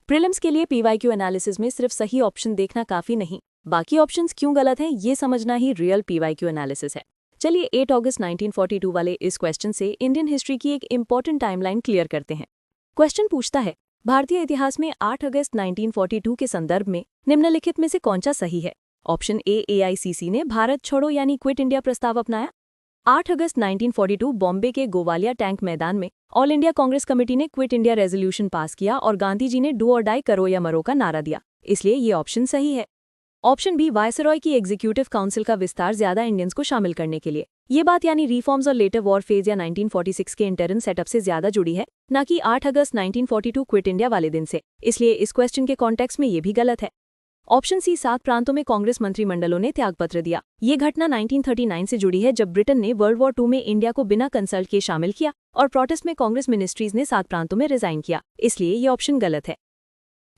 Prelims के लिए PYQ analysis में सिर्फ सही ऑप्शन देखना काफी नहीं, बाकी ऑप्शंस क्यों गलत हैं ये समझना ही रियल पीवाईक्यू एनालिसिस है। चलिए 8 अगस्त 1942 वाले इस क्वेश्चन से इंडियन हिस्ट्री की एक इंपॉर्टेंट टाइमलाइन क्लियर करते हैं। क्वेश्चन पूछता है, भारतीय इतिहास में 8 अगस्त 1942 के संदर्भ में निम्नलिखित में से कौन सा सही है। ऑप्शन ए, AICC ने भारत छोड़ो यानी क्विट इंडिया प्रस्ताव अपनाया। 8 अगस्त 1942 बॉम्बे के गोवालिया टैंक मैदान में ऑल इंडिया कांग्रेस कमेटी ने क्विट इंडिया रेजोल्यूशन पास किया और गांधी जी ने डू और डाई करो या मरो का नारा दिया, इसलिए ये ऑप्शन सही है। ऑप्शन बी, वायसरॉय की एग्जीक्यूटिव काउंसिल का विस्तार ज्यादा इंडियंस को शामिल करने के लिए, ये बात यानी रिफॉर्म्स और लेटर वॉर फेज या 1946 के इंटरिम सेटअप से ज्यादा जुड़ी है, न कि 8 अगस्त 1942 क्विट इंडिया वाले दिन से, इसलिए इस क्वेश्चन के कॉन्टेक्स्ट में ये भी गलत है। ऑप्शन सी, 7 प्रांतों में कांग्रेस मंत्रिमंडलों ने त्यागपत्र दिया, ये घटना 1939 से जुड़ी है जब ब्रिटेन ने वर्ल्ड वॉर 2 में इंडिया को बिना कंसल्ट के शामिल किया और प्रोटेस्ट में कांग्रेस मिनिस्ट्रीज ने 7 प्रांतों में रिजाइन किया, इसलिए ये ऑप्शन गलत है।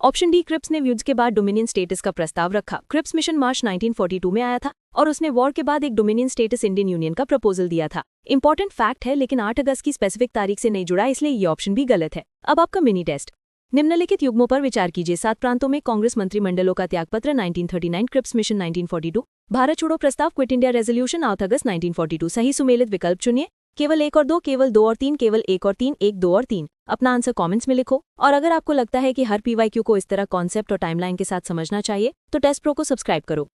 ऑप्शन डी, क्रिप्स ने युद्ध के बाद डोमिनियन स्टेटस का प्रस्ताव रखा। क्रिप्स मिशन मार्च 1942 में आया था और उसने वॉर के बाद एक डोमिनियन स्टेटस इंडियन यूनियन का प्रपोजल दिया था। इंपॉर्टेंट फैक्ट है, लेकिन 8 अगस्त की स्पेसिफिक तारीख से नहीं जुड़ा, इसलिए ये ऑप्शन भी गलत है। अब आपका मिनी टेस्ट, निम्नलिखित युग्मों पर विचार कीजिए। 7 प्रांतों में कांग्रेस मंत्रिमंडलों का त्यागपत्र 1939, क्रिप्स मिशन 1942, भारत छोड़ो प्रस्ताव, क्विट इंडिया रेजोल्यूशन 8 अगस्त 1942। सही सुमेलित विकल्प चुनिए, केवल 1 और 2, केवल 2 और 3, केवल 1 और 3, 1, 2 और 3। अपना आंसर कमेंट्स में लिखो। और अगर आपको लगता है कि हर पीवाईक्यू को इस तरह कॉन्सेप्ट और टाइमलाइन के साथ समझना चाहिए तो टेस्ट प्रो को सब्सक्राइब करो।